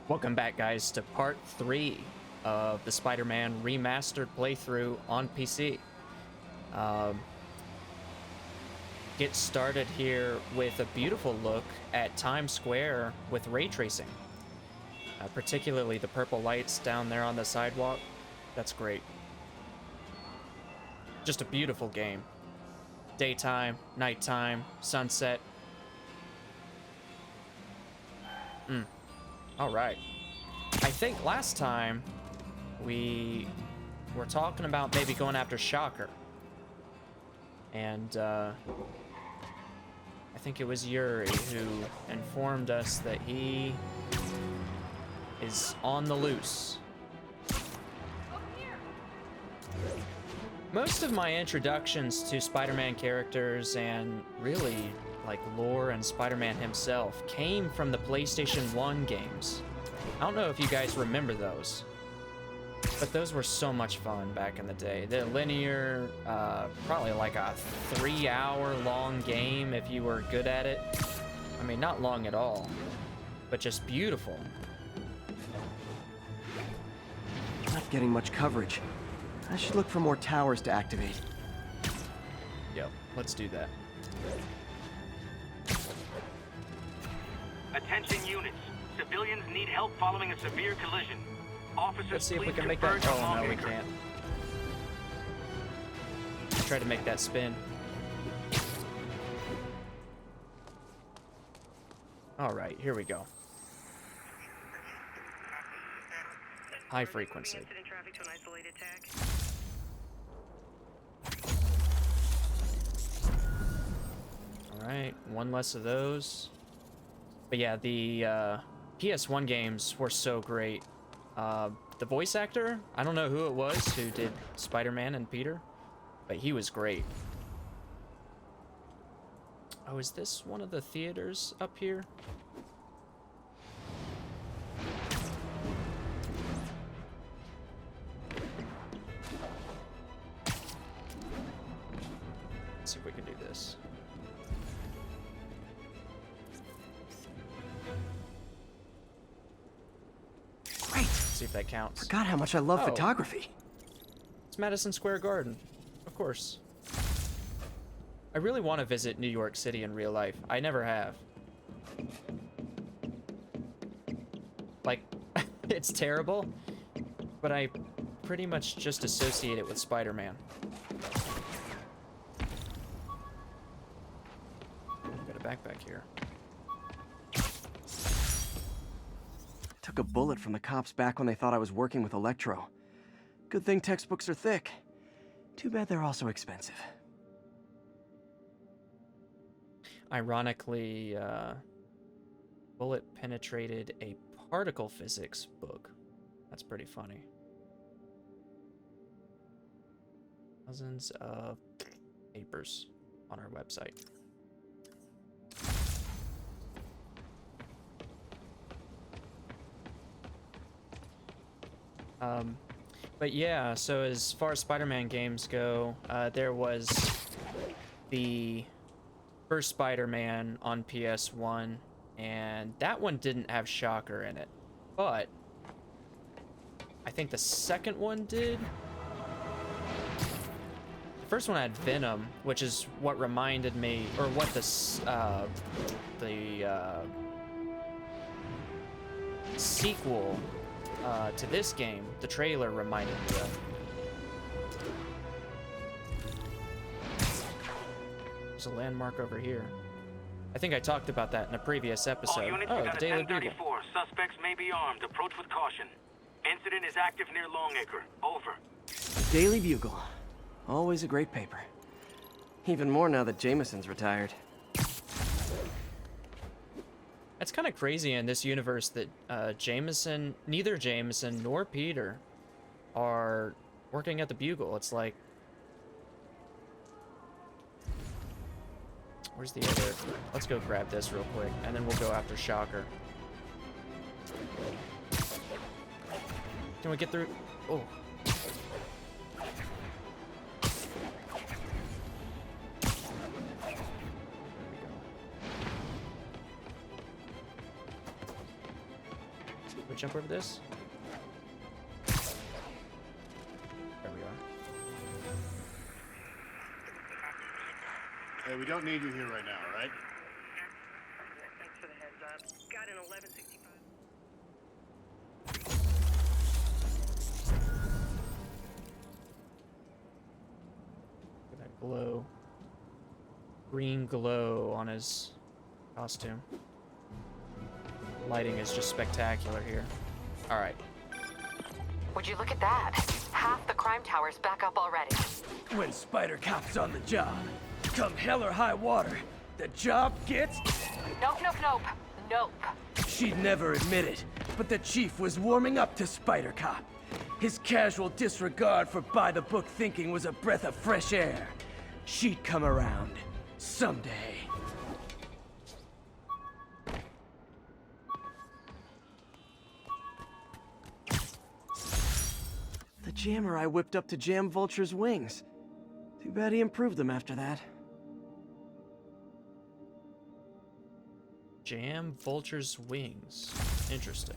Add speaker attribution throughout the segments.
Speaker 1: Welcome back, guys, to part 3 of the Spider-Man Remastered playthrough on PC. Get started here with a beautiful look at Times Square with ray tracing. Particularly the purple lights down there on the sidewalk. That's great. Just a beautiful game. Daytime, nighttime, sunset. Alright. I think last time we were talking about maybe going after Shocker. And I think it was Yuri who informed us that he is on the loose. Most of my introductions to Spider-Man characters and really like lore and Spider-Man himself came from the PlayStation 1 games. I don't know if you guys remember those, but those were so much fun back in the day. The linear, probably like a 3-hour long game if you were good at it. I mean, not long at all, but just beautiful.
Speaker 2: Not getting much coverage. I should look for more towers to activate.
Speaker 1: Yep, let's do that.
Speaker 3: Attention units. Civilians need help following a severe collision. Officers,
Speaker 1: Let's see if we
Speaker 3: please
Speaker 1: can make that.
Speaker 3: converge
Speaker 1: Oh,
Speaker 3: along
Speaker 1: no, we
Speaker 3: acre.
Speaker 1: can't. Try to make that spin. All right, here we go. High frequency. All right, one less of those. But yeah, the PS1 games were so great. The voice actor, I don't know who it was who did Spider-Man and Peter, but he was great. Oh, is this one of the theaters up here? Let's see if we can do this.
Speaker 2: Great.
Speaker 1: See if that counts.
Speaker 2: Forgot how much I love
Speaker 1: Oh.
Speaker 2: photography.
Speaker 1: It's Madison Square Garden. Of course. I really want to visit New York City in real life. I never have. Like, it's terrible, but I pretty much just associate it with Spider-Man. Got a backpack here.
Speaker 2: Took a bullet from the cops back when they thought I was working with Electro. Good thing textbooks are thick. Too bad they're also expensive.
Speaker 1: Ironically, bullet penetrated a particle physics book. That's pretty funny. Thousands of papers on our website. But yeah, so as far as Spider-Man games go, there was the first Spider-Man on PS1, and that one didn't have Shocker in it, but I think the second one did. The first one had Venom, which is what reminded me, or what the sequel to this game, the trailer reminded me of. There's a landmark over here. I think I talked about that in a previous episode.
Speaker 3: All units,
Speaker 1: Oh,
Speaker 3: we
Speaker 1: the
Speaker 3: got a
Speaker 1: Daily Bugle.
Speaker 3: 1034. Suspects may be armed. Approach with caution. Incident is active near Longacre. Over.
Speaker 2: Daily Bugle. Always a great paper. Even more now that Jameson's retired.
Speaker 1: It's kind of crazy in this universe that neither Jameson nor Peter are working at the Bugle. It's like, where's the other? Let's go grab this real quick, and then we'll go after Shocker. Can we get through? Oh. we jump over this? There we are.
Speaker 4: Hey, we don't need you here right now, all right?
Speaker 5: Thanks for the heads up. Got an 1165.
Speaker 1: Look at that glow. Green glow on his costume. Lighting is just spectacular here. All right.
Speaker 6: Would you look at that? Half the crime tower's back up already.
Speaker 2: When Spider Cop's on the job, come hell or high water, the job gets...
Speaker 6: Nope, nope, nope. Nope.
Speaker 2: She'd never admit it, but the chief was warming up to Spider Cop. His casual disregard for by-the-book thinking was a breath of fresh air. She'd come around. Someday. The jammer I whipped up to jam Vulture's wings. Too bad he improved them after that.
Speaker 1: Jam Vulture's wings. Interesting.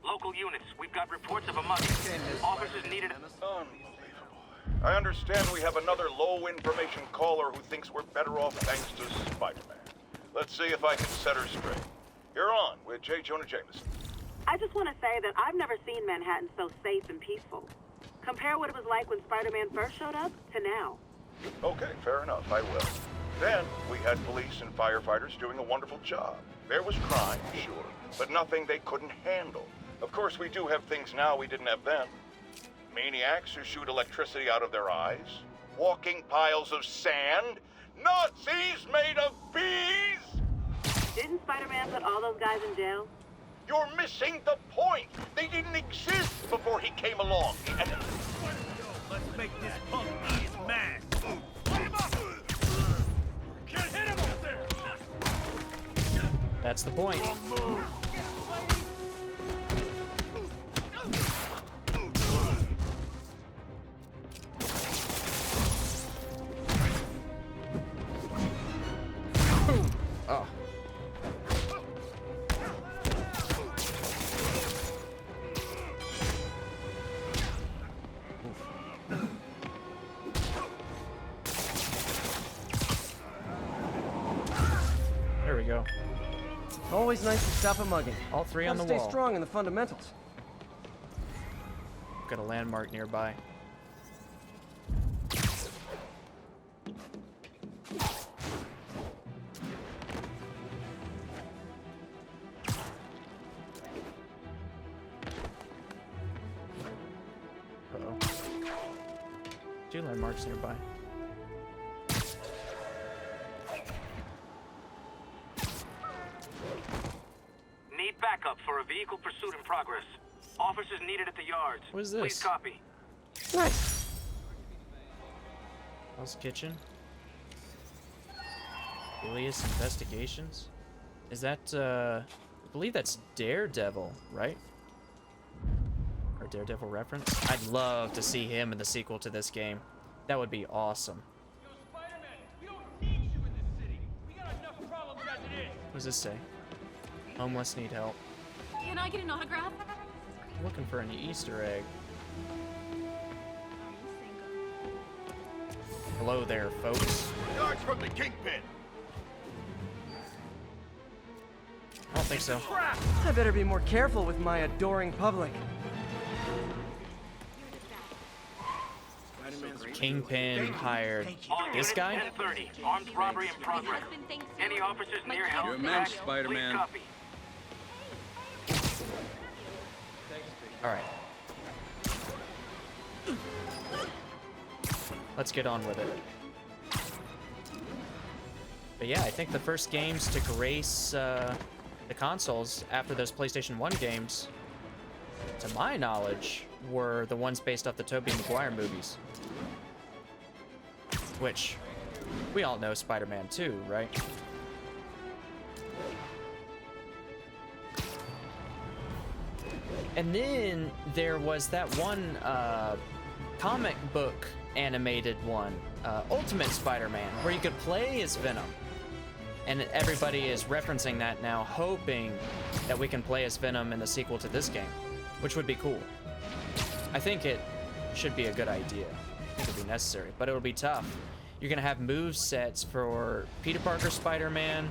Speaker 3: Local units, we've got reports of a mugging. Officers needed...
Speaker 7: Unbelievable. I understand we have another low-information caller who thinks we're better off thanks to Spider-Man. Let's see if I can set her straight. You're on with J. Jonah Jameson.
Speaker 8: I just want to say that I've never seen Manhattan so safe and peaceful. Compare what it was like when Spider-Man first showed up to now.
Speaker 7: Okay, fair enough, I will. Then, we had police and firefighters doing a wonderful job. There was crime, sure, but nothing they couldn't handle. Of course, we do have things now we didn't have then. Maniacs who shoot electricity out of their eyes, walking piles of sand, Nazis made of bees!
Speaker 8: Didn't Spider-Man put all those guys in jail?
Speaker 7: You're missing the point! They didn't exist before he came along, and...
Speaker 4: Let's make this punk eat his mask. Light him up! Can't hit him up there!
Speaker 1: That's the point. Oh. There we go.
Speaker 2: Always nice to stop a mugging.
Speaker 1: All three on the
Speaker 2: Gotta
Speaker 1: wall.
Speaker 2: stay strong in the fundamentals.
Speaker 1: Got a landmark nearby. Uh-oh. Two landmarks nearby.
Speaker 3: Need backup for a vehicle pursuit in progress. Officers needed at the yards.
Speaker 1: What is this?
Speaker 3: Please copy.
Speaker 2: Nice.
Speaker 1: Hell's Kitchen. Alias Investigations. Is that, I believe that's Daredevil, right? Or Daredevil reference? I'd love to see him in the sequel to this game. That would be awesome.
Speaker 9: Yo, Spider-Man, we don't need you in this city. We got enough problems as it is.
Speaker 1: What does this say? Homeless need help.
Speaker 10: Can I get an autograph?
Speaker 1: I'm looking for an Easter egg. Hello there, folks.
Speaker 7: Guards from the Kingpin!
Speaker 1: I don't think so.
Speaker 2: I better be more careful with my adoring public.
Speaker 1: Kingpin hired
Speaker 3: All
Speaker 1: this
Speaker 3: units,
Speaker 1: guy?
Speaker 3: 10:30. Armed robbery in progress. Any officers near help?
Speaker 10: You're a
Speaker 3: Back,
Speaker 11: Spider-Man.
Speaker 3: Please copy.
Speaker 1: All right. Let's get on with it. But yeah, I think the first games to grace the consoles after those PlayStation 1 games, to my knowledge, were the ones based off the Tobey Maguire movies. Which, we all know Spider-Man 2, right? And then there was that one comic book animated one, Ultimate Spider-Man, where you could play as Venom. And everybody is referencing that now, hoping that we can play as Venom in the sequel to this game, which would be cool. I think it should be a good idea. I think it'll be necessary, but it'll be tough. You're gonna have move sets for Peter Parker Spider-Man.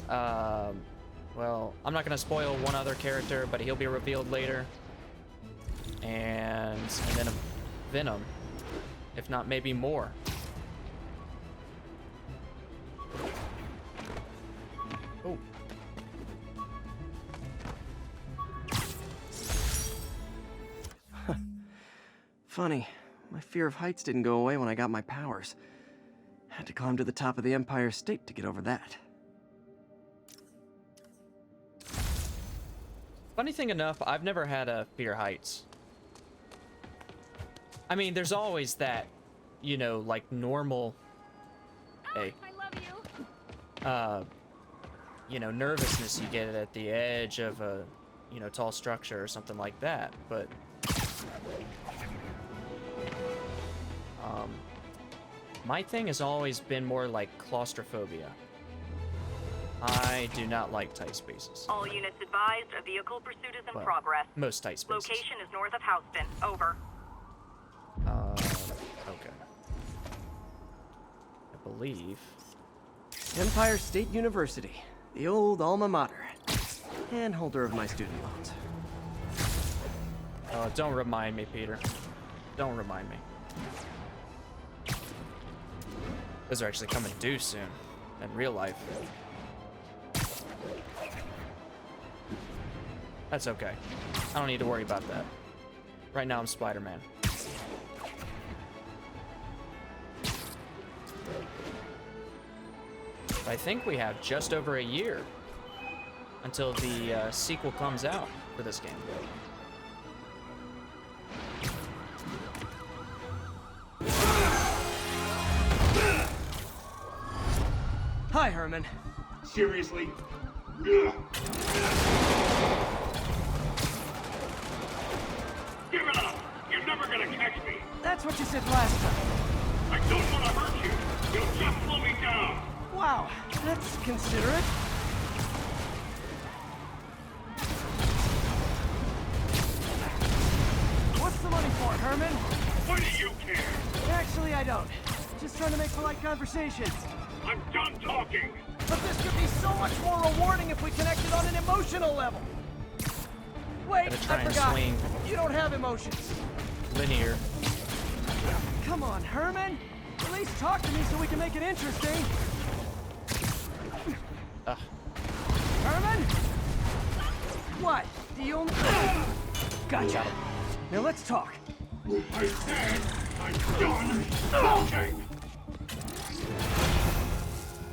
Speaker 1: Well, I'm not gonna spoil one other character, but he'll be revealed later. And then Venom, if not maybe more. Oh.
Speaker 2: Funny, my fear of heights didn't go away when I got my powers. Had to climb to the top of the Empire State to get over that.
Speaker 1: Funny thing enough, I've never had a fear heights. I mean, there's always that, you know, like normal, hey,
Speaker 10: I love you.
Speaker 1: you know, nervousness you get at the edge of a, you know, tall structure or something like that, but my thing has always been more like claustrophobia. I do not like tight spaces.
Speaker 11: All units advised, a vehicle pursuit is in
Speaker 1: Well,
Speaker 11: progress.
Speaker 1: most tight spaces.
Speaker 11: Location is north of Houston. Over.
Speaker 1: Okay. I believe.
Speaker 2: Empire State University, the old alma mater, and holder of my student loans.
Speaker 1: Oh, don't remind me, Peter. Don't remind me. Those are actually coming due soon, in real life. That's okay. I don't need to worry about that. Right now, I'm Spider-Man. I think we have just over a year until the sequel comes out for this game.
Speaker 2: Hi, Herman.
Speaker 4: Seriously?
Speaker 3: Give it up! You're never gonna catch me!
Speaker 2: That's what you said last time.
Speaker 3: I don't want to hurt you! You'll just slow me down!
Speaker 2: Wow, that's considerate. What's the money for, Herman?
Speaker 3: What do you care?
Speaker 2: Actually, I don't. Just trying to make polite conversation.
Speaker 3: I'm done talking!
Speaker 2: But this could be so much more rewarding if we connected on an emotional level. Wait,
Speaker 1: Gotta try
Speaker 2: I
Speaker 1: and
Speaker 2: forgot.
Speaker 1: swing.
Speaker 2: You don't have emotions.
Speaker 1: Linear.
Speaker 2: Come on, Herman. At least talk to me so we can make it interesting. Herman? What? Do you only... Gotcha. Now let's talk.
Speaker 3: I said I'm done talking!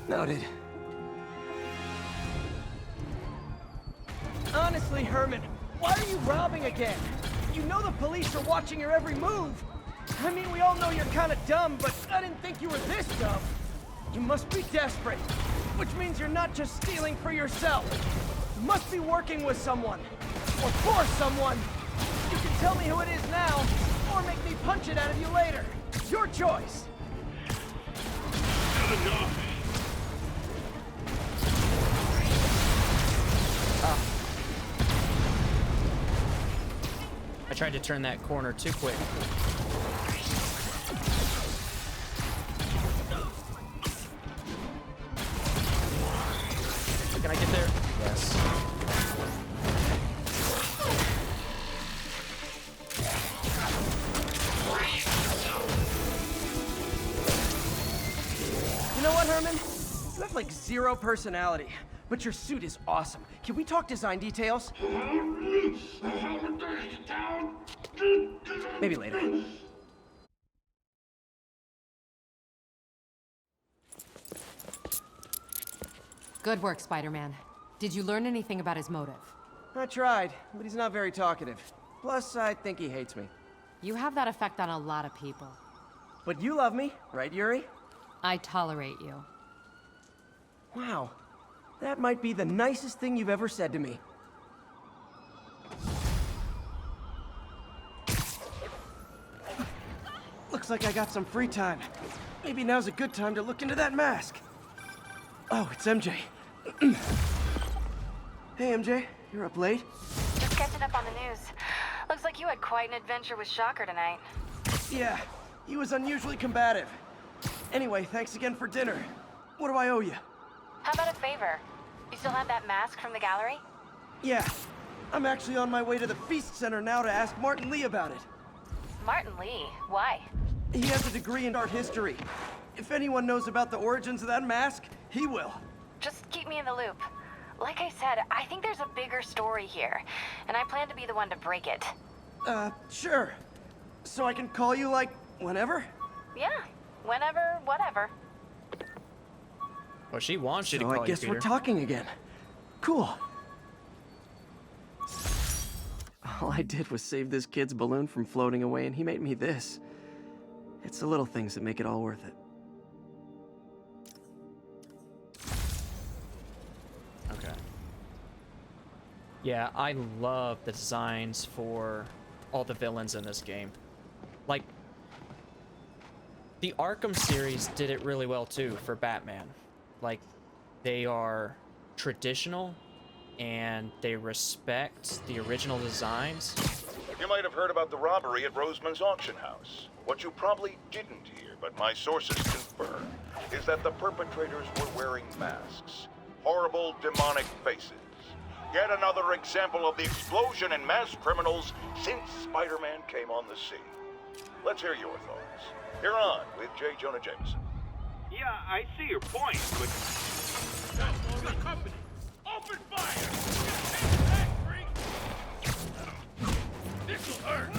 Speaker 2: Noted. Honestly, Herman, why are you robbing again? You know the police are watching your every move. I mean, we all know you're kind of dumb, but I didn't think you were this dumb. You must be desperate, which means you're not just stealing for yourself. You must be working with someone, or for someone. You can tell me who it is now, or make me punch it out of you later. Your choice.
Speaker 3: Not enough!
Speaker 1: I tried to turn that corner too quick. Can I get there? Yes.
Speaker 2: You know what, Herman? You have like zero personality, but your suit is awesome. Can we talk design details? Maybe later.
Speaker 6: Good work, Spider-Man. Did you learn anything about his motive?
Speaker 2: I tried, but he's not very talkative. Plus, I think he hates me.
Speaker 6: You have that effect on a lot of people.
Speaker 2: But you love me, right, Yuri?
Speaker 6: I tolerate you.
Speaker 2: Wow. That might be the nicest thing you've ever said to me. Looks like I got some free time. Maybe now's a good time to look into that mask. Oh, it's MJ. Hey, MJ. You're up late?
Speaker 6: Just catching up on the news. Looks like you had quite an adventure with Shocker tonight.
Speaker 2: Yeah, he was unusually combative. Anyway, thanks again for dinner. What do I owe you?
Speaker 6: How about a favor? You still have that mask from the gallery?
Speaker 2: Yeah, I'm actually on my way to the Feast Center now to ask Martin Lee about it.
Speaker 6: Martin Lee? Why?
Speaker 2: He has a degree in art history. If anyone knows about the origins of that mask, he will.
Speaker 6: Just keep me in the loop. Like I said, I think there's a bigger story here, and I plan to be the one to break it.
Speaker 2: Sure. So I can call you, like, whenever?
Speaker 6: Yeah, whenever, whatever.
Speaker 1: Well, she wants you to
Speaker 2: So
Speaker 1: call
Speaker 2: I guess
Speaker 1: you,
Speaker 2: we're
Speaker 1: Peter.
Speaker 2: talking again. Cool. All I did was save this kid's balloon from floating away, and he made me this. It's the little things that make it all worth it.
Speaker 1: Okay. Yeah, I love the designs for all the villains in this game. Like, the Arkham series did it really well too for Batman. Like, they are traditional and they respect the original designs.
Speaker 7: You might have heard about the robbery at Roseman's auction house. What you probably didn't hear, but my sources confirm, is that the perpetrators were wearing masks. Horrible, demonic faces. Yet another example of the explosion in mass criminals since Spider-Man came on the scene. Let's hear your thoughts. You're on with J. Jonah Jameson.
Speaker 3: Yeah, I see your point, but...
Speaker 4: That's all the company. Open fire! Take that, freak! This'll hurt!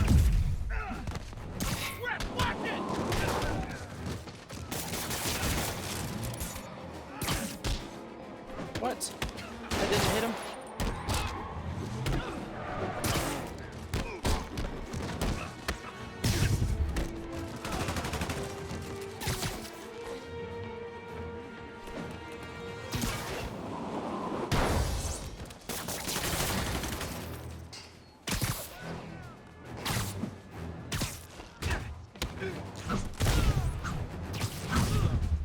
Speaker 4: Crap, watch it!
Speaker 1: What? I didn't hit him?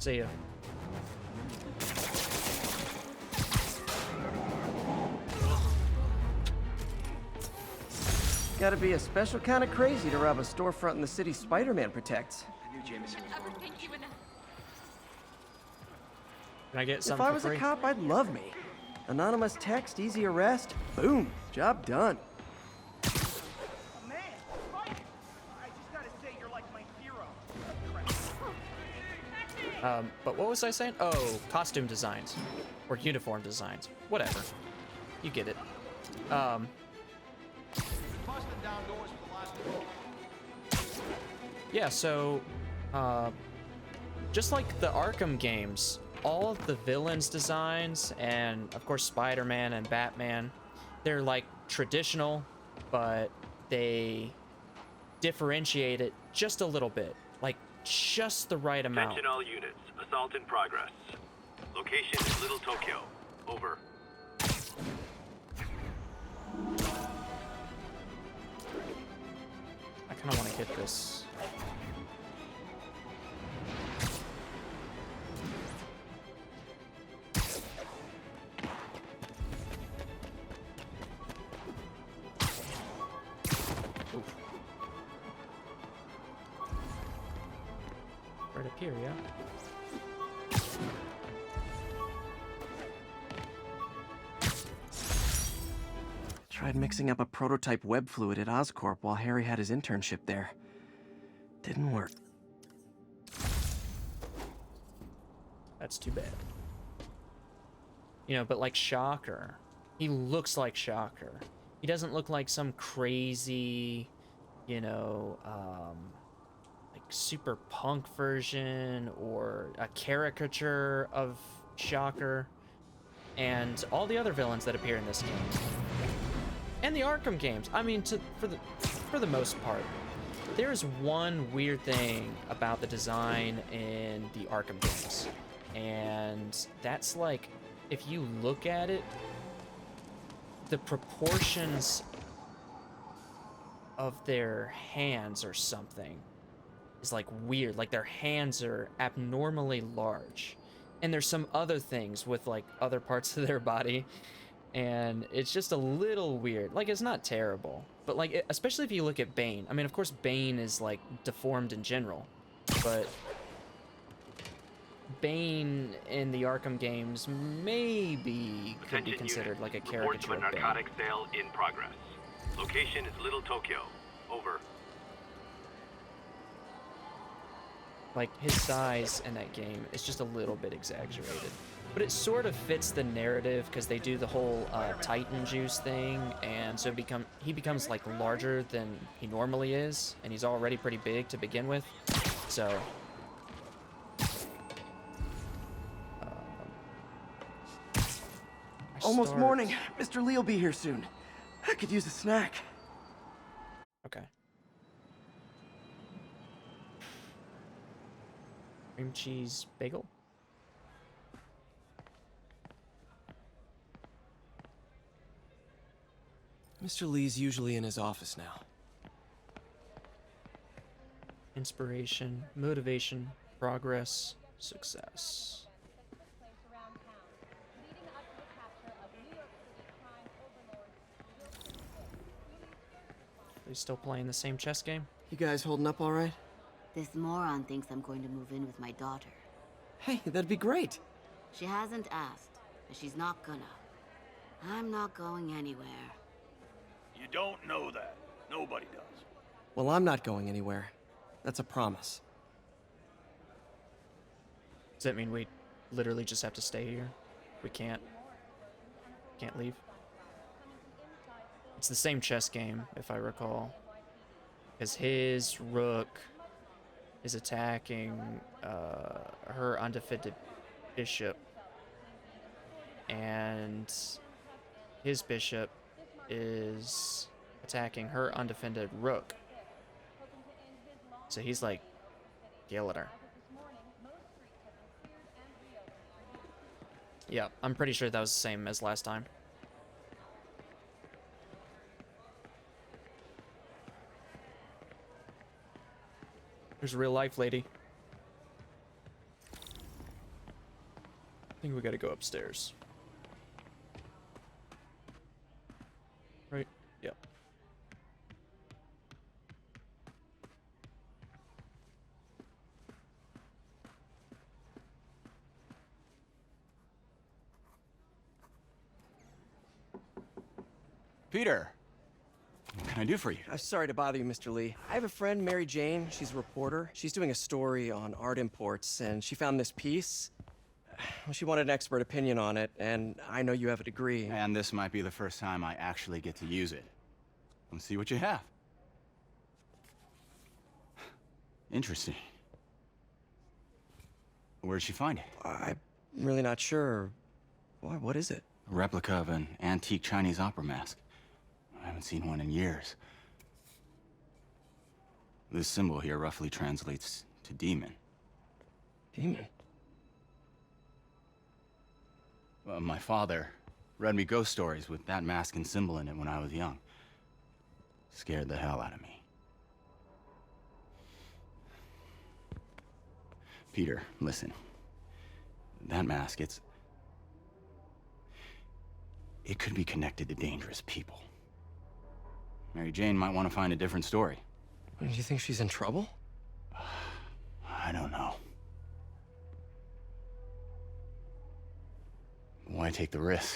Speaker 1: See ya.
Speaker 2: Gotta be a special kind of crazy to rob a storefront in the city Spider-Man protects.
Speaker 1: Can I get
Speaker 2: If
Speaker 1: something
Speaker 2: I
Speaker 1: for
Speaker 2: was
Speaker 1: free?
Speaker 2: a cop, I'd love me. Anonymous text, easy arrest, boom, job done.
Speaker 4: Man, fight! I just gotta say, you're like my hero.
Speaker 1: But what was I saying? Oh, costume designs. Or uniform designs. Whatever. You get it. Yeah, so, just like the Arkham games, all of the villains' designs, and of course Spider-Man and Batman, they're like traditional, but they differentiate it just a little bit. Like, just the right amount.
Speaker 3: Attention all units. Assault in progress. Location is Little Tokyo. Over.
Speaker 1: I kind of want to hit this. Oof. Right up here, yeah.
Speaker 2: Tried mixing up a prototype web fluid at Oscorp while Harry had his internship there. Didn't work.
Speaker 1: That's too bad. You know, but like Shocker, he looks like Shocker. He doesn't look like some crazy, you know, like super punk version or a caricature of Shocker and all the other villains that appear in this game. And the Arkham games. I mean, for the most part. There's one weird thing about the design in the Arkham games. And that's like, if you look at it, the proportions of their hands or something is like weird. Like their hands are abnormally large. And there's some other things with like other parts of their body, and it's just a little weird. Like, it's not terrible, but like, especially if you look at Bane. I mean, of course, Bane is like deformed in general, but Bane in the Arkham games maybe could be considered like a caricature of Bane.
Speaker 3: Narcotics sale in progress. Location is Little Tokyo. Over.
Speaker 1: Like, his size in that game is just a little bit exaggerated. But it sort of fits the narrative because they do the whole Titan juice thing, and so he becomes like larger than he normally is, and he's already pretty big to begin with. So
Speaker 2: Almost morning. Mr. Lee will be here soon. I could use a snack.
Speaker 1: Okay. Cream cheese bagel?
Speaker 2: Mr. Lee's usually in his office now.
Speaker 1: Inspiration, motivation, progress, success. Are they still playing the same chess game?
Speaker 2: You guys holding up all right?
Speaker 12: This moron thinks I'm going to move in with my daughter.
Speaker 2: Hey, that'd be great.
Speaker 12: She hasn't asked, but she's not gonna. I'm not going anywhere.
Speaker 4: You don't know that. Nobody does.
Speaker 2: Well, I'm not going anywhere. That's a promise.
Speaker 1: Does that mean we literally just have to stay here? We can't leave? It's the same chess game, if I recall. Because his rook is attacking her undefeated bishop. And his bishop is attacking her undefended rook. So he's like yelling at her. Yeah, I'm pretty sure that was the same as last time. There's real life, lady. I think we gotta go upstairs. Right? Yep.
Speaker 13: Peter, what can I do for you?
Speaker 2: Sorry to bother you, Mr. Lee. I have a friend, Mary Jane. She's a reporter. She's doing a story on art imports, and she found this piece. Well, she wanted an expert opinion on it, and I know you have a degree.
Speaker 13: And this might be the first time I actually get to use it. Let's see what you have. Interesting. Where'd she find it?
Speaker 2: I'm really not sure. What is it?
Speaker 13: A replica of an antique Chinese opera mask. I haven't seen one in years. This symbol here roughly translates to demon.
Speaker 2: Demon?
Speaker 13: My father read me ghost stories with that mask and symbol in it when I was young. Scared the hell out of me. Peter, listen. That mask, it could be connected to dangerous people. Mary Jane might want to find a different story.
Speaker 2: Do you think she's in trouble?
Speaker 13: I don't know. Why take the risk?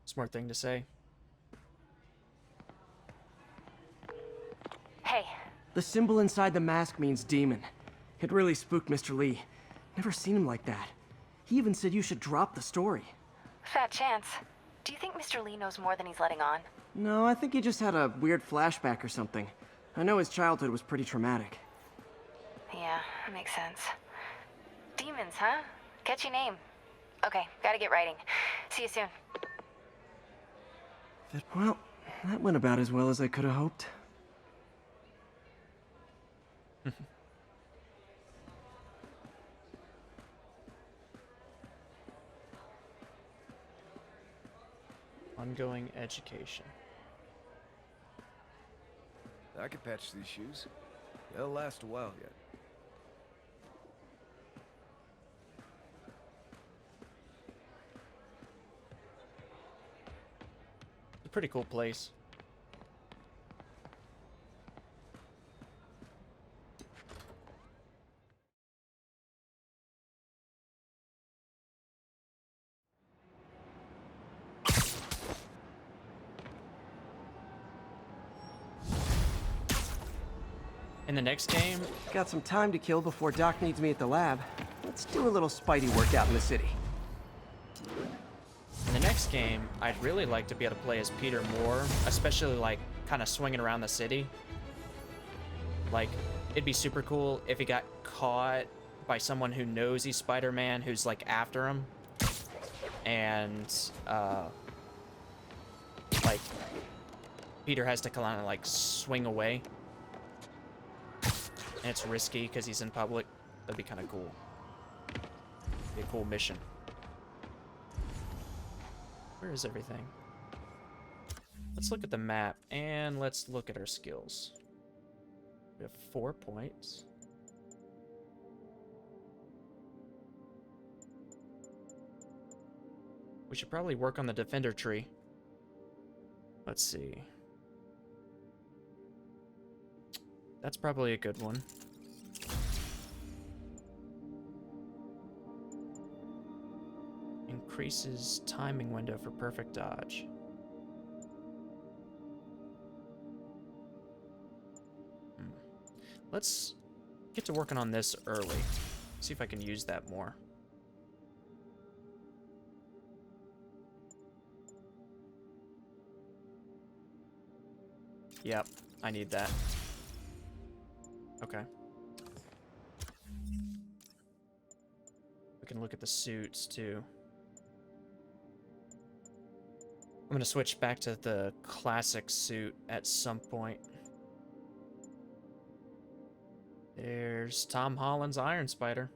Speaker 1: Smart thing to say.
Speaker 6: Hey.
Speaker 2: The symbol inside the mask means demon. It really spooked Mr. Lee. Never seen him like that. He even said you should drop the story.
Speaker 6: Fat chance. Do you think Mr. Lee knows more than he's letting on?
Speaker 2: No, I think he just had a weird flashback or something. I know his childhood was pretty traumatic.
Speaker 6: Yeah, makes sense. Demons, huh? Catchy name. Okay, gotta get writing. See you soon.
Speaker 2: Well, that went about as well as I could have hoped.
Speaker 1: Ongoing education.
Speaker 2: I could patch these shoes. They'll last a while yet.
Speaker 1: It's a pretty cool place. In the next game,
Speaker 2: Got some time to kill before Doc needs me at the lab. Let's do a little Spidey workout in the city.
Speaker 1: in the next game, I'd really like to be able to play as Peter more, especially like kind of swinging around the city. Like, it'd be super cool if he got caught by someone who knows he's Spider-Man, who's like after him, and like Peter has to kind of like swing away. And it's risky because he's in public. That'd be kind of cool. Be a cool mission. Where is everything? Let's look at the map and let's look at our skills. We have 4 points. We should probably work on the defender tree. Let's see. That's probably a good one. Increases timing window for perfect dodge. Let's get to working on this early. See if I can use that more. Yep, I need that. Okay. We can look at the suits too. I'm gonna switch back to the classic suit at some point. There's Tom Holland's Iron Spider.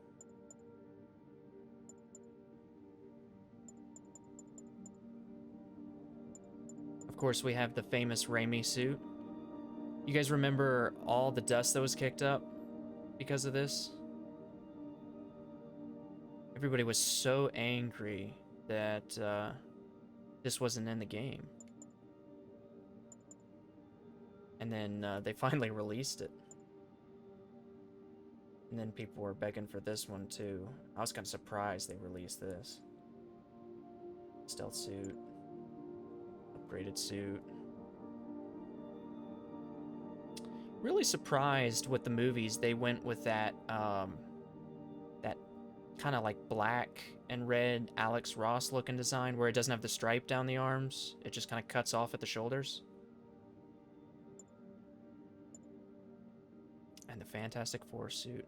Speaker 1: Of course, we have the famous Raimi suit. You guys remember all the dust that was kicked up because of this? Everybody was so angry that this wasn't in the game. And then they finally released it. And then people were begging for this one too. I was kind of surprised they released this. Stealth suit. Upgraded suit. Really surprised with the movies they went with that that kind of like black and red Alex Ross looking design where it doesn't have the stripe down the arms. It just kind of cuts off at the shoulders. And the Fantastic Four suit.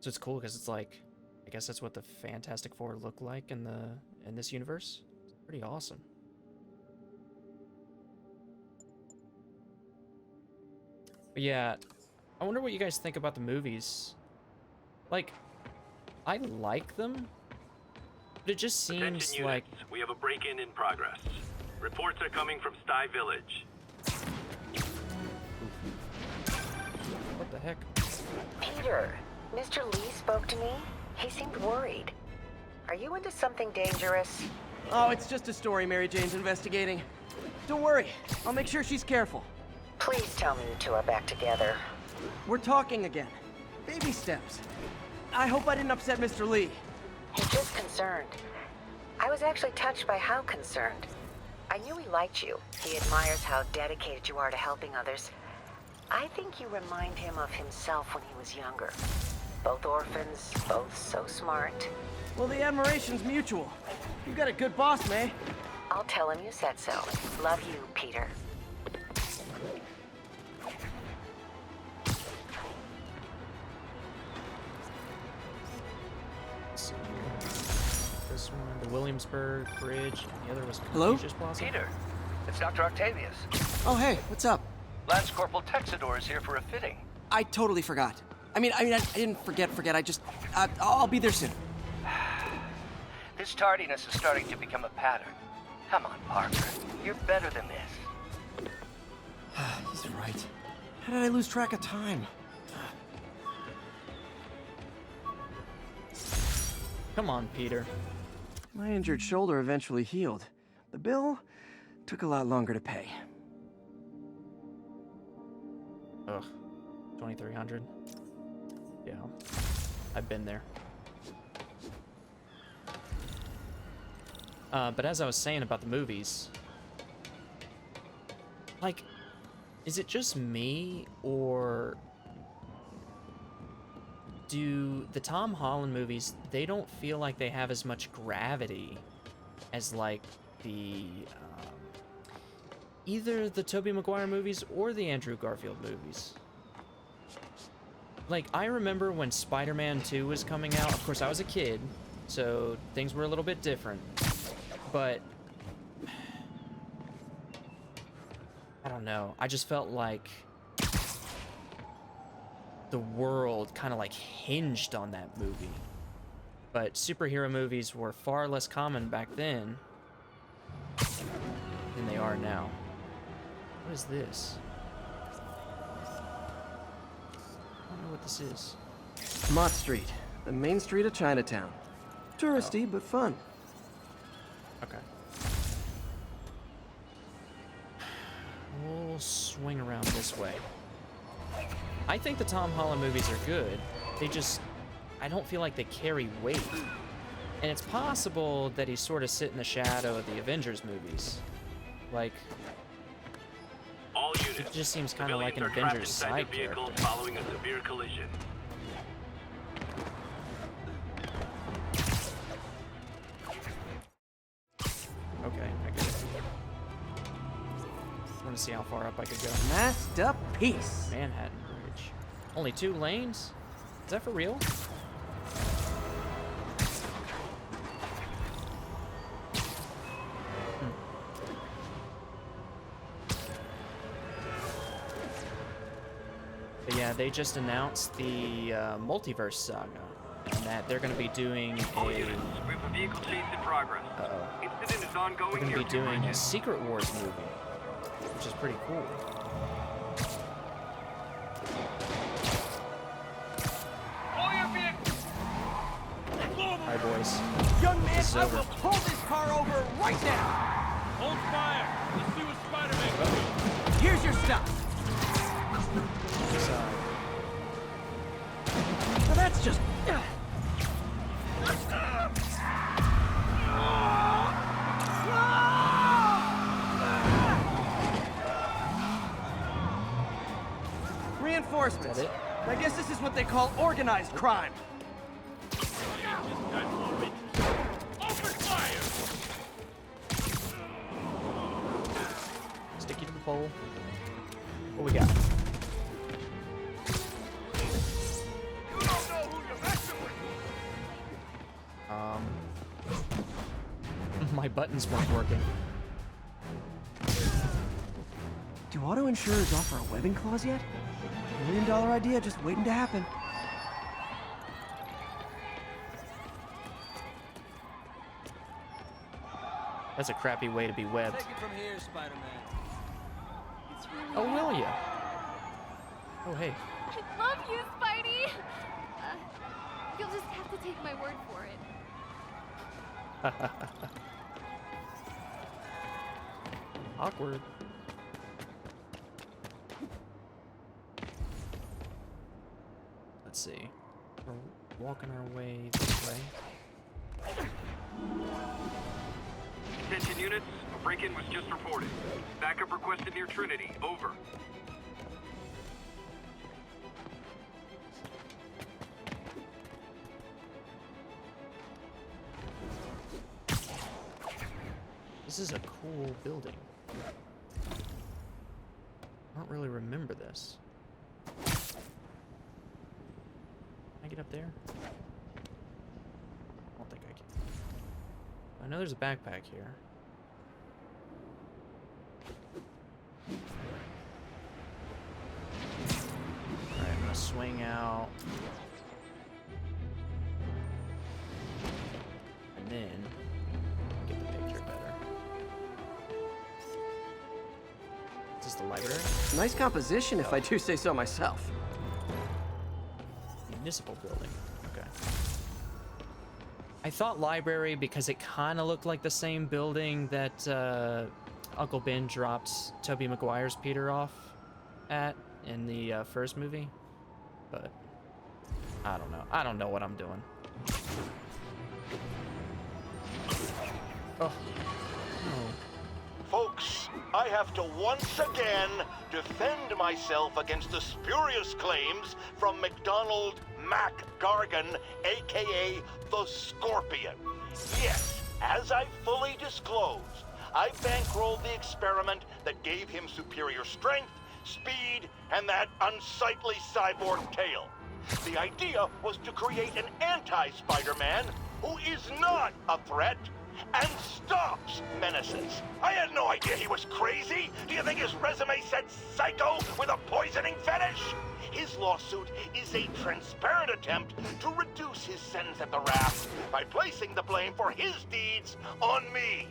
Speaker 1: So it's cool because it's like, I guess that's what the Fantastic Four look like in this universe. It's pretty awesome. But yeah, I wonder what you guys think about the movies. Like, I like them, but it just seems
Speaker 3: Attention
Speaker 1: like...
Speaker 3: units, we have a break-in in progress. Reports are coming from Sty Village.
Speaker 1: What the heck?
Speaker 14: Peter, Mr. Lee spoke to me. He seemed worried. Are you into something dangerous?
Speaker 2: Oh, it's just a story Mary Jane's investigating. Don't worry, I'll make sure she's careful.
Speaker 14: Please tell me you two are back together.
Speaker 2: We're talking again. Baby steps. I hope I didn't upset Mr. Lee.
Speaker 14: He's just concerned. I was actually touched by how concerned. I knew he liked you. He admires how dedicated you are to helping others. I think you remind him of himself when he was younger. Both orphans, both so smart.
Speaker 2: Well, the admiration's mutual. You've got a good boss, May.
Speaker 14: I'll tell him you said so. Love you, Peter.
Speaker 1: This one, the Williamsburg Bridge, and the other was
Speaker 2: Hello?
Speaker 1: Confucius Plaza.
Speaker 15: Peter, it's Dr. Octavius.
Speaker 2: Oh, hey, what's up?
Speaker 15: Lance Corporal Texador is here for a fitting.
Speaker 2: I totally forgot. I didn't forget. I'll be there soon.
Speaker 15: This tardiness is starting to become a pattern. Come on, Parker. You're better than this.
Speaker 2: He's right. How did I lose track of time?
Speaker 1: Come on, Peter.
Speaker 2: My injured shoulder eventually healed. The bill took a lot longer to pay.
Speaker 1: Ugh. 2,300. Yeah. I've been there. But as I was saying about the movies, like, is it just me, or do the Tom Holland movies, they don't feel like they have as much gravity as, like, the, either the Tobey Maguire movies or the Andrew Garfield movies? Like, I remember when Spider-Man 2 was coming out. Of course, I was a kid, so things were a little bit different. But I don't know. I just felt like the world kind of like hinged on that movie. But superhero movies were far less common back then than they are now. What is this? I don't know what this is.
Speaker 2: Mott Street, the main street of Chinatown. Touristy, but fun.
Speaker 1: Okay. We'll swing around this way. I think the Tom Holland movies are good. They just, I don't feel like they carry weight. And it's possible that he sort of sit in the shadow of the Avengers movies. Like,
Speaker 3: All units.
Speaker 1: it just seems kind of like an
Speaker 3: Civilians are trapped
Speaker 1: Avengers
Speaker 3: inside
Speaker 1: side
Speaker 3: the vehicle
Speaker 1: character.
Speaker 3: following a severe collision.
Speaker 1: Okay, I get it. I want to see how far up I could go.
Speaker 2: Masterpiece.
Speaker 1: Manhattan Bridge. Only 2 lanes? Is that for real? But yeah, they just announced the Multiverse Saga, and that they're going to be doing
Speaker 3: All
Speaker 1: a...
Speaker 3: units. We have a vehicle chase in progress. Incident is ongoing.
Speaker 1: They're going to
Speaker 3: near
Speaker 1: be
Speaker 3: two
Speaker 1: doing a
Speaker 3: bridges.
Speaker 1: Secret Wars movie, which is pretty cool. Alright, boys.
Speaker 4: Young man,
Speaker 1: This is
Speaker 4: I
Speaker 1: over.
Speaker 4: will pull this car over right now! Hold fire! Let's see what Spider-Man can do.
Speaker 2: Here's your stuff. Now that's just... Reinforcements.
Speaker 1: Is that
Speaker 2: I guess this is what they call organized crime.
Speaker 4: Open fire!
Speaker 1: Stick you to the pole. What we got?
Speaker 4: You don't know who you're messing with!
Speaker 1: My buttons weren't working.
Speaker 2: Do auto insurers offer a webbing clause yet? $1 million idea just waiting to happen.
Speaker 1: That's a crappy way to be webbed.
Speaker 9: Take it from here, Spider-Man.
Speaker 1: Oh, will ya? Oh, hey.
Speaker 10: I love you, Spidey! You'll just have to take my word for it.
Speaker 1: Awkward. Let's see. We're walking our way this way.
Speaker 3: Attention units, a break-in was just reported. Backup requested near Trinity. Over.
Speaker 1: This is a cool building. I don't really remember this. Can I get up there? I don't think I can. I know there's a backpack here. Alright, I'm gonna swing out. And then get the picture better. This is the library.
Speaker 2: Nice composition, if I do say so myself.
Speaker 1: Municipal building. Okay. I thought library because it kind of looked like the same building that Uncle Ben dropped Tobey Maguire's Peter off at in the first movie, but I don't know. I don't know what I'm doing. Oh. No.
Speaker 7: Folks, I have to once again defend myself against the spurious claims from McDonald Mac Gargan, aka the Scorpion. Yes, as I fully disclosed, I bankrolled the experiment that gave him superior strength, speed, and that unsightly cyborg tail. The idea was to create an anti-Spider-Man who is not a threat and stops menaces. I had no idea he was crazy. Do you think his resume said psycho with a poisoning fetish? His lawsuit is a transparent attempt to reduce his sentence at the raft by placing the blame for his deeds on me.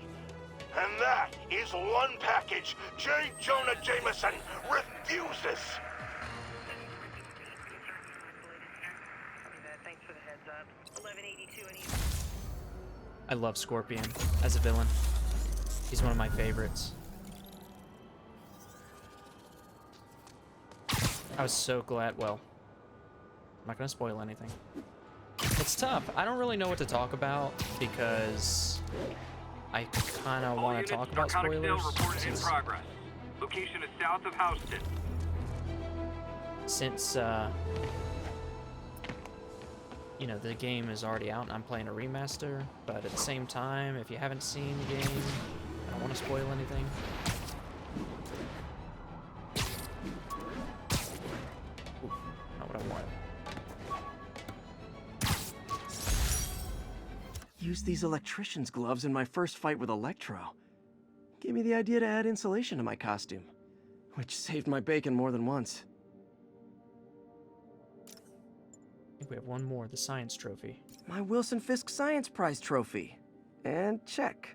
Speaker 7: And that is one package J. Jonah Jameson refuses.
Speaker 5: Thanks for the heads up. 1182 and
Speaker 1: I love Scorpion as a villain. He's one of my favorites. I was so glad. Well, I'm not gonna spoil anything. It's tough. I don't really know what to talk about because I kind of want to talk about spoilers.
Speaker 3: In progress. Location is south of Houston.
Speaker 1: Since you know, the game is already out and I'm playing a remaster, but at the same time, if you haven't seen the game, I don't want to spoil anything. Ooh, not what I wanted.
Speaker 2: Used these electrician's gloves in my first fight with Electro. Gave me the idea to add insulation to my costume, which saved my bacon more than once.
Speaker 1: I think we have one more, the science trophy.
Speaker 2: My Wilson Fisk Science Prize trophy. And check.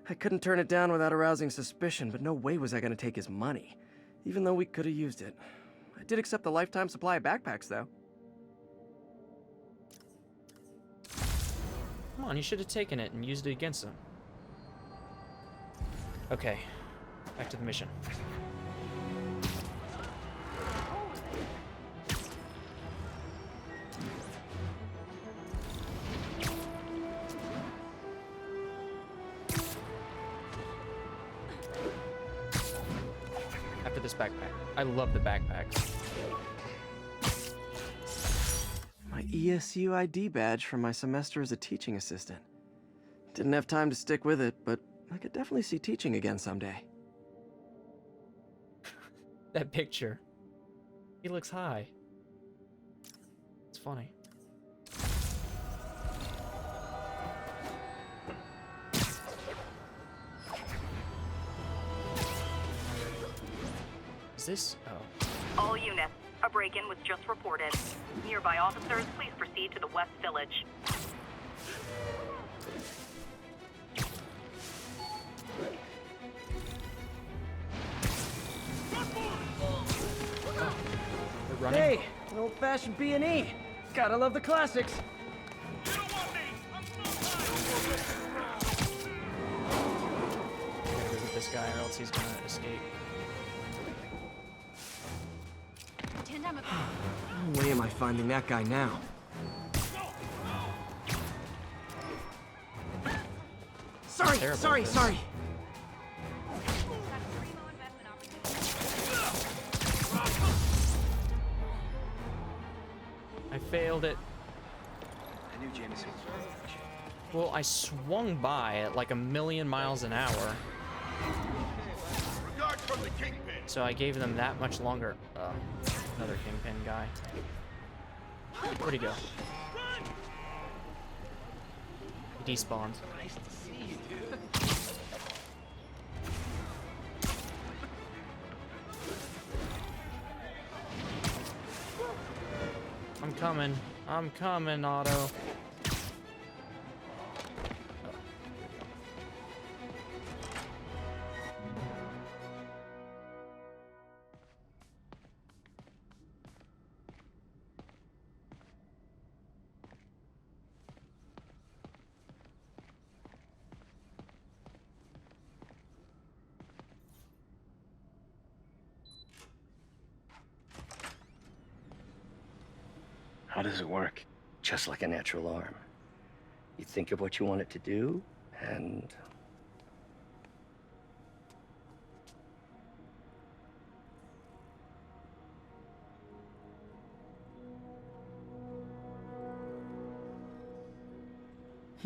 Speaker 2: I couldn't turn it down without arousing suspicion, but no way was I going to take his money, even though we could have used it. I did accept the lifetime supply of backpacks, though.
Speaker 1: Come on, you should have taken it and used it against him. Okay, back to the mission. After this backpack. I love the backpacks.
Speaker 2: My ESU ID badge from my semester as a teaching assistant. Didn't have time to stick with it, but I could definitely see teaching again someday.
Speaker 1: That picture. He looks high. It's funny. Is this? Oh.
Speaker 11: All units, a break-in was just reported. Nearby officers, please proceed to the West Village.
Speaker 1: They're running.
Speaker 2: Hey, an old-fashioned B&E. Gotta love the classics.
Speaker 1: Gotta go get this guy or else he's gonna escape.
Speaker 2: No way am I finding that guy now. Sorry.
Speaker 1: I failed it.
Speaker 16: I knew Jameson was very much.
Speaker 1: Well, I swung by at like 1,000,000 miles an hour.
Speaker 4: Regards from the Kingpin.
Speaker 1: So I gave them that much longer. Another Kingpin guy. Where'd he go? He despawned.
Speaker 16: Nice to see you, dude.
Speaker 1: I'm coming, Otto.
Speaker 15: How does it work? Just like a natural arm. You think of what you want it to do, and...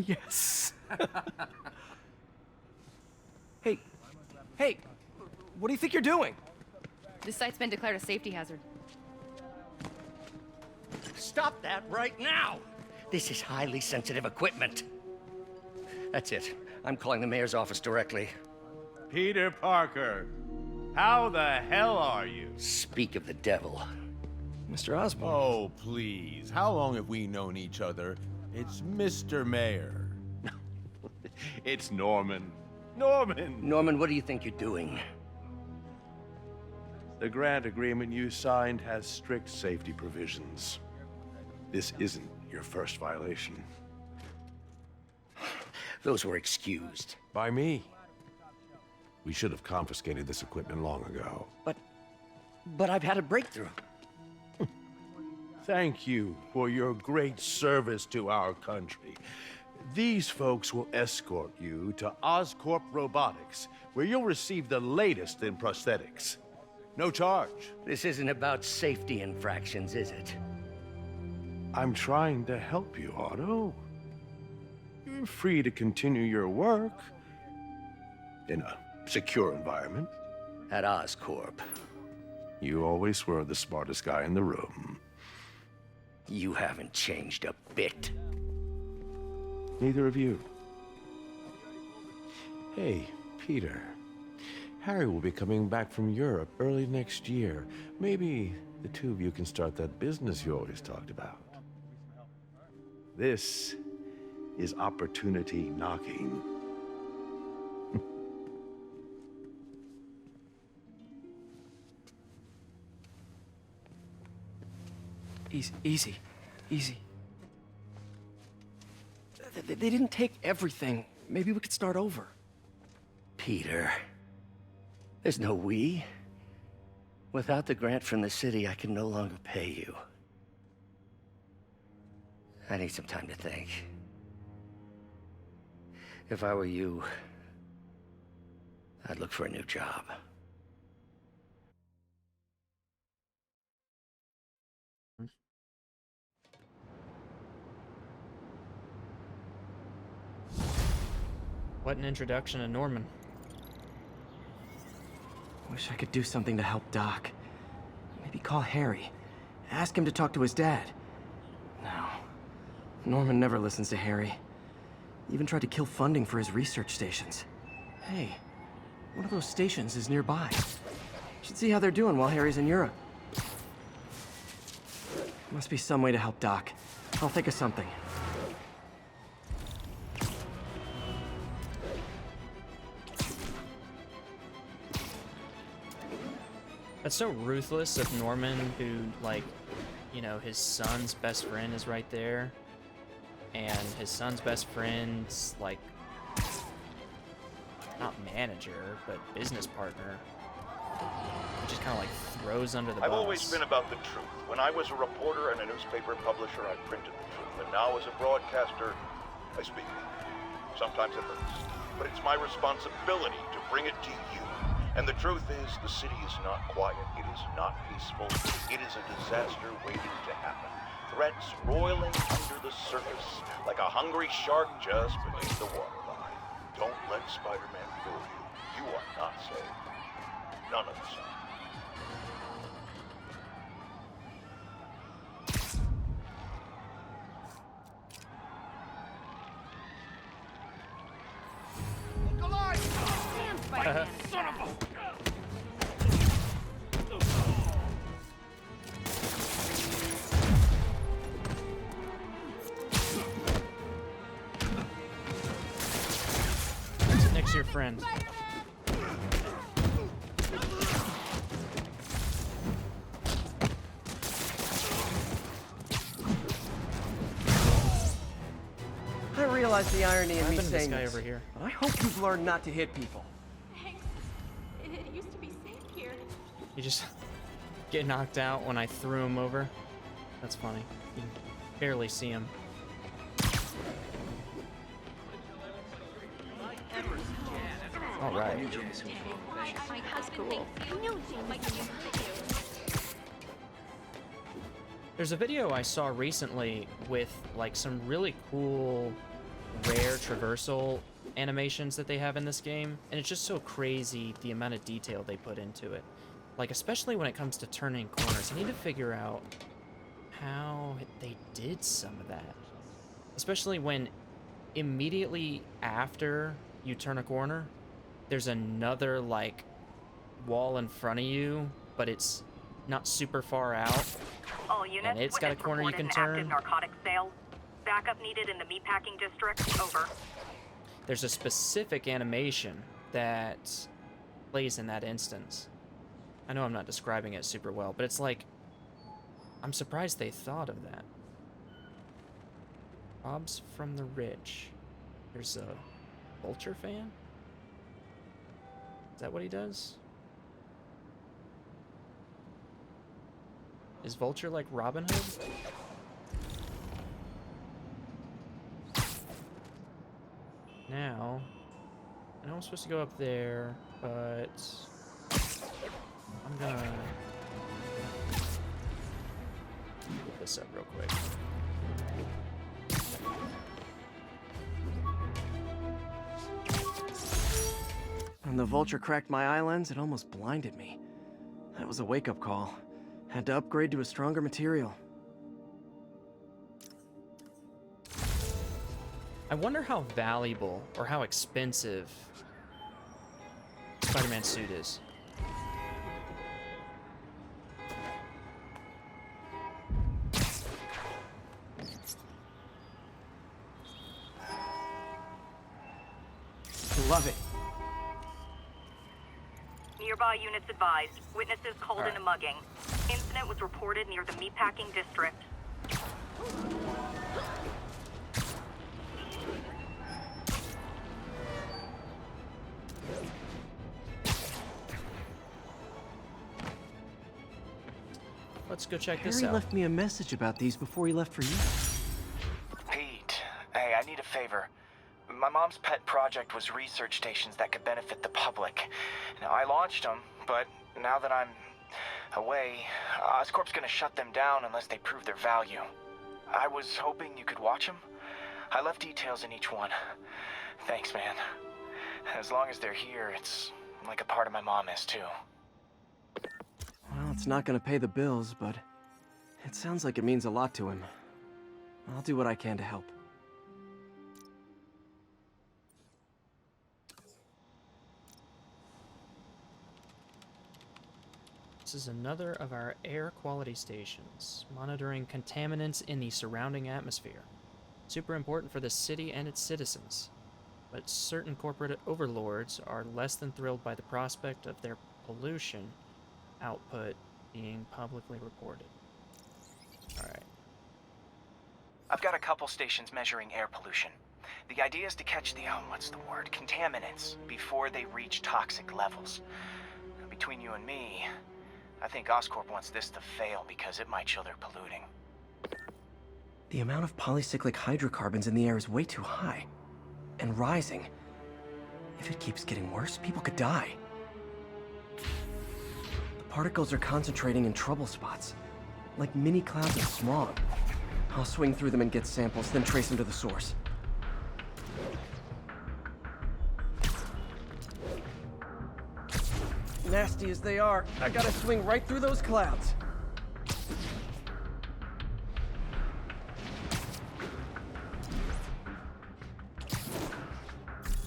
Speaker 2: Yes. Hey, hey, what do you think you're doing?
Speaker 10: This site's been declared a safety hazard.
Speaker 15: Stop that right now! This is highly sensitive equipment. That's it. I'm calling the mayor's office directly.
Speaker 4: Peter Parker, how the hell are you?
Speaker 15: Speak of the devil.
Speaker 2: Mr. Osborn.
Speaker 4: Oh, please. How long have we known each other? It's Mr. Mayor. It's Norman. Norman!
Speaker 15: Norman, what do you think you're doing?
Speaker 17: The grant agreement you signed has strict safety provisions. This isn't your first violation.
Speaker 15: Those were excused.
Speaker 17: By me. We should have confiscated this equipment long ago.
Speaker 15: But I've had a breakthrough.
Speaker 17: Thank you for your great service to our country. These folks will escort you to Oscorp Robotics, where you'll receive the latest in prosthetics. No charge.
Speaker 15: This isn't about safety infractions, is it?
Speaker 17: I'm trying to help you, Otto. You're free to continue your work in a secure environment.
Speaker 15: At Oscorp.
Speaker 17: You always were the smartest guy in the room.
Speaker 15: You haven't changed a bit.
Speaker 17: Neither of you. Hey, Peter. Harry will be coming back from Europe early next year. Maybe the two of you can start that business you always talked about. This is opportunity knocking.
Speaker 2: Easy. They didn't take everything. Maybe we could start over.
Speaker 15: Peter, there's no we. Without the grant from the city, I can no longer pay you. I need some time to think. If I were you, I'd look for a new job.
Speaker 1: What an introduction to Norman.
Speaker 2: Wish I could do something to help Doc. Maybe call Harry. Ask him to talk to his dad. No. Norman never listens to Harry. Even tried to kill funding for his research stations. Hey, one of those stations is nearby. Should see how they're doing while Harry's in Europe. Must be some way to help Doc. I'll think of something.
Speaker 1: That's so ruthless of Norman, who, like, you know, his son's best friend is right there. And his son's best friend's, like, not manager, but business partner. He just kind of, like, throws under the bus.
Speaker 7: I've always been about the truth. When I was a reporter and a newspaper publisher, I printed the truth. And now as a broadcaster, I speak it. Sometimes it hurts. But it's my responsibility to bring it to you. And the truth is, the city is not quiet. It is not peaceful. It is a disaster waiting to happen. Threats roiling under the surface, like a hungry shark just beneath the waterline. Don't let Spider-Man fool you. You are not safe. None of us are.
Speaker 10: Spider-Man.
Speaker 4: Son of a...
Speaker 1: Sit next to your friend.
Speaker 2: I realize the irony in me
Speaker 1: This
Speaker 2: saying
Speaker 1: guy
Speaker 2: this,
Speaker 1: over here.
Speaker 2: but I hope you've learned not to hit people.
Speaker 10: Thanks. It used to be safe here.
Speaker 1: You just get knocked out when I threw him over. That's funny. You can barely see him. All right.
Speaker 10: That's cool.
Speaker 1: There's a video I saw recently with like some really cool rare traversal animations that they have in this game, and it's just so crazy the amount of detail they put into it. Like, especially when it comes to turning corners. I need to figure out how they did some of that. Especially when immediately after you turn a corner, there's another like wall in front of you, but it's not super far out.
Speaker 11: All units,
Speaker 1: And it's got a corner you can turn.
Speaker 11: active narcotics sale. Backup needed in the meatpacking district. Over.
Speaker 1: There's a specific animation that plays in that instance. I know I'm not describing it super well, but it's like, I'm surprised they thought of that. Robs from the rich. There's a Vulture fan? Is that what he does? Is Vulture like Robin Hood? Now, I know I'm supposed to go up there, but I'm gonna get this up real quick.
Speaker 2: When the Vulture cracked my eye lens, it almost blinded me. That was a wake-up call. Had to upgrade to a stronger material.
Speaker 1: I wonder how valuable or how expensive Spider-Man's suit is.
Speaker 2: Love it.
Speaker 11: Nearby units advised. Witnesses called
Speaker 1: All right.
Speaker 11: in a mugging. Incident was reported near the meatpacking district.
Speaker 1: Let's go check this
Speaker 2: Harry
Speaker 1: out.
Speaker 2: left me a message about these before he left for you.
Speaker 18: Pete, hey, I need a favor. My mom's pet project was research stations that could benefit the public. Now, I launched them, but now that I'm away, Oscorp's gonna shut them down unless they prove their value. I was hoping you could watch them. I left details in each one. Thanks, man. As long as they're here, it's like a part of my mom is, too.
Speaker 2: Well, it's not gonna pay the bills, but it sounds like it means a lot to him. I'll do what I can to help.
Speaker 1: This is another of our air quality stations, monitoring contaminants in the surrounding atmosphere. Super important for the city and its citizens. But certain corporate overlords are less than thrilled by the prospect of their pollution output being publicly reported. Alright.
Speaker 18: I've got a couple stations measuring air pollution. The idea is to catch the, contaminants before they reach toxic levels. Between you and me, I think Oscorp wants this to fail because it might show they're polluting.
Speaker 2: The amount of polycyclic hydrocarbons in the air is way too high. And rising. If it keeps getting worse, people could die. The particles are concentrating in trouble spots, like mini clouds of smog. I'll swing through them and get samples, then trace them to the source. Nasty as they are, I gotta swing right through those clouds.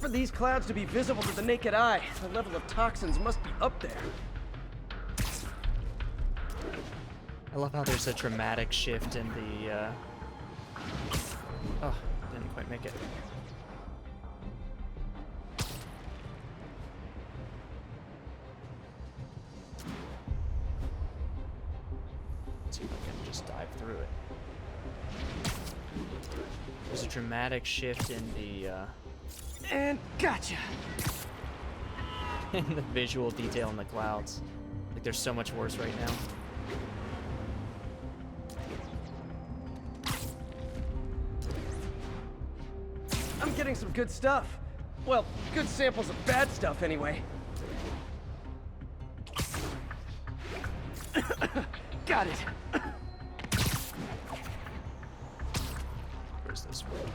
Speaker 2: For these clouds to be visible to the naked eye, the level of toxins must be up there.
Speaker 1: I love how there's a dramatic shift in the, Oh, didn't quite make it. Let's see if I can just dive through it. There's a dramatic shift in the,
Speaker 2: And gotcha!
Speaker 1: in the visual detail in the clouds. Like, they're so much worse right now.
Speaker 2: I'm getting some good stuff. Well, good samples of bad stuff, anyway. Got it.
Speaker 1: Where's this one?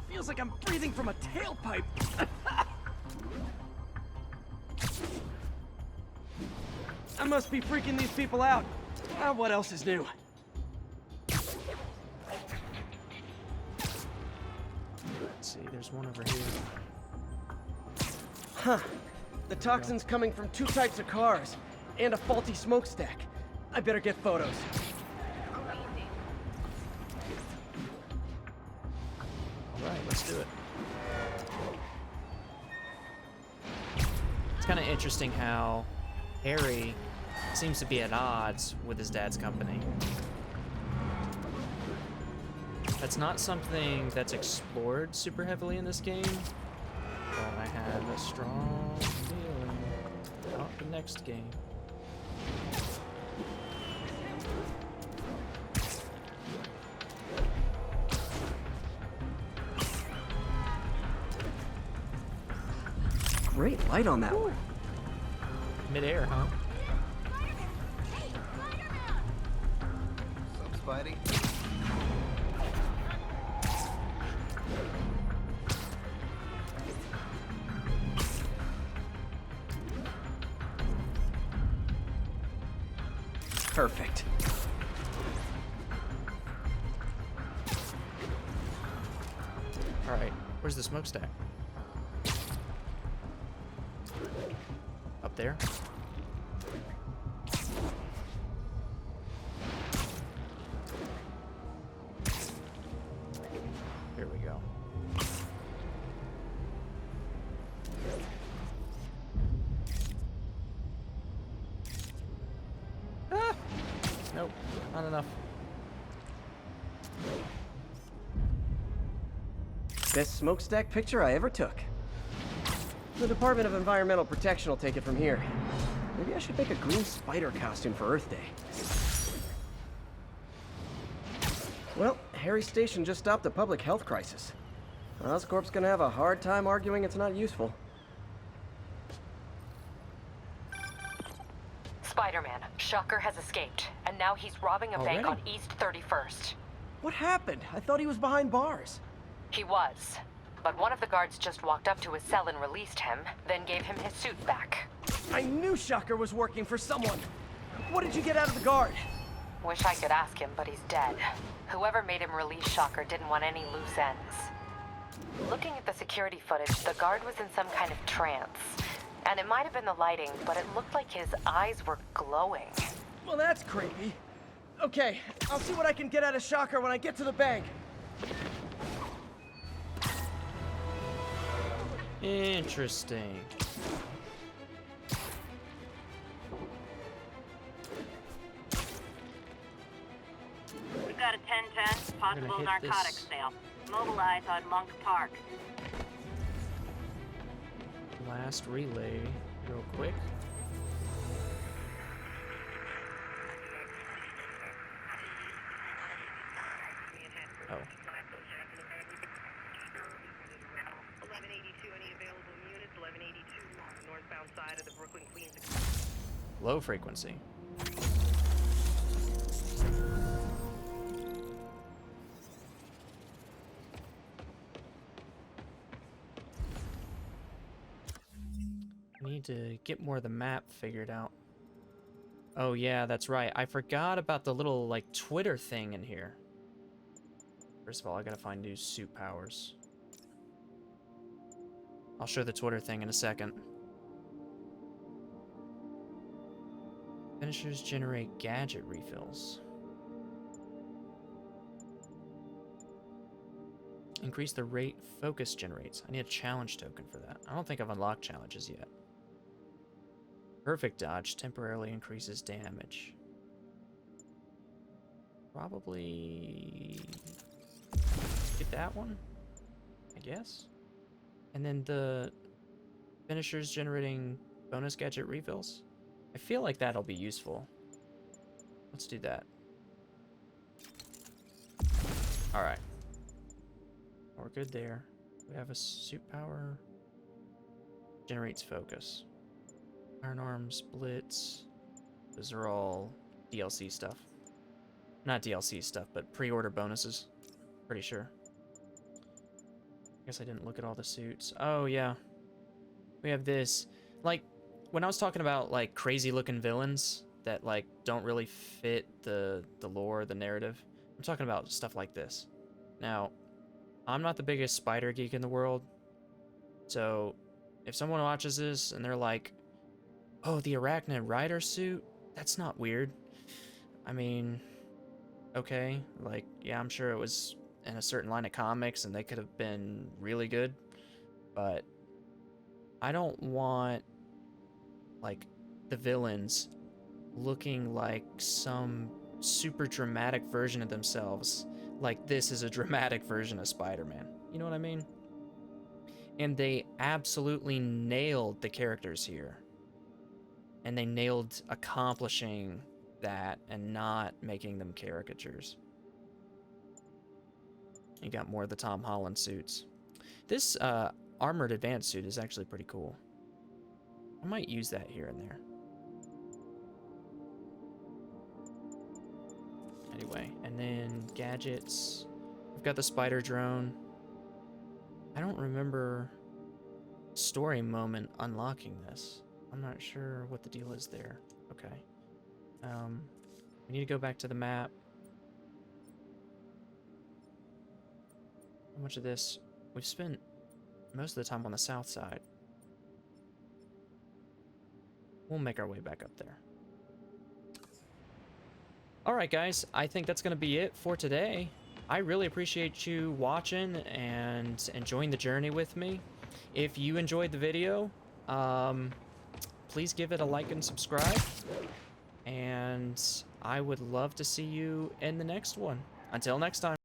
Speaker 2: Feels like I'm breathing from a tailpipe. I must be freaking these people out. What else is new?
Speaker 1: Let's see, there's one over here.
Speaker 2: Huh. The toxin's coming from 2 types of cars and a faulty smokestack. I better get photos.
Speaker 1: Alright, let's do it. It's kind of interesting how Harry seems to be at odds with his dad's company. That's not something that's explored super heavily in this game, but I have a strong feeling about the next game.
Speaker 2: Great light on that one.
Speaker 1: Mid-air, huh?
Speaker 16: What's up, Spidey?
Speaker 2: Perfect.
Speaker 1: All right, where's the smokestack? Up there? Here we go. Ah! Nope, not enough.
Speaker 2: Best smokestack picture I ever took. The Department of Environmental Protection will take it from here. Maybe I should make a green spider costume for Earth Day. Well, Harry's station just stopped a public health crisis. Oscorp's gonna have a hard time arguing it's not useful.
Speaker 11: Spider-Man, Shocker has escaped, and now he's robbing a bank on East 31st.
Speaker 2: What happened? I thought he was behind bars.
Speaker 11: He was. But one of the guards just walked up to his cell and released him, then gave him his suit back.
Speaker 2: I knew Shocker was working for someone. What did you get out of the guard?
Speaker 11: Wish I could ask him, but he's dead. Whoever made him release Shocker didn't want any loose ends. Looking at the security footage, the guard was in some kind of trance. And it might have been the lighting, but it looked like his eyes were glowing.
Speaker 2: Well, that's creepy. Okay, I'll see what I can get out of Shocker when I get to the bank.
Speaker 1: Interesting.
Speaker 8: We've got a 10-10, possible
Speaker 1: hit
Speaker 8: narcotics
Speaker 1: this.
Speaker 8: sale. Mobilize on Monk Park.
Speaker 1: Last relay, real quick. Oh.
Speaker 5: 1182, any available units? 1182, northbound side of the Brooklyn Queens.
Speaker 1: Low frequency. Need to get more of the map figured out. Oh yeah, that's right. I forgot about the little like Twitter thing in here. First of all, I gotta find new suit powers. I'll show the Twitter thing in a second. Finishers generate gadget refills. Increase the rate focus generates. I need a challenge token for that. I don't think I've unlocked challenges yet. Perfect dodge temporarily increases damage. Probably get that one, I guess. And then the finishers generating bonus gadget refills. I feel like that'll be useful. Let's do that. Alright. We're good there. We have a suit power. Generates focus. Iron arms, blitz. Those are all DLC stuff. Not DLC stuff, but pre-order bonuses. Pretty sure. I guess I didn't look at all the suits. Oh, yeah. We have this. Like, when I was talking about, like, crazy-looking villains that, like, don't really fit the lore, the narrative, I'm talking about stuff like this. Now, I'm not the biggest spider geek in the world, so if someone watches this and they're like, oh, the Arachnid Rider suit? That's not weird. I mean, okay, like, yeah, I'm sure it was in a certain line of comics and they could have been really good, but I don't want, like, the villains looking like some super dramatic version of themselves, like this is a dramatic version of Spider-Man. You know what I mean? And they absolutely nailed the characters here. And they nailed accomplishing that and not making them caricatures. You got more of the Tom Holland suits. This armored advanced suit is actually pretty cool. I might use that here and there. Anyway, and then gadgets. We've got the spider drone. I don't remember story moment unlocking this. I'm not sure what the deal is there. Okay. We need to go back to the map. How much of this? We've spent most of the time on the south side. We'll make our way back up there. Alright guys, I think that's going to be it for today. I really appreciate you watching and enjoying the journey with me. If you enjoyed the video, please give it a like and subscribe. And I would love to see you in the next one. Until next time.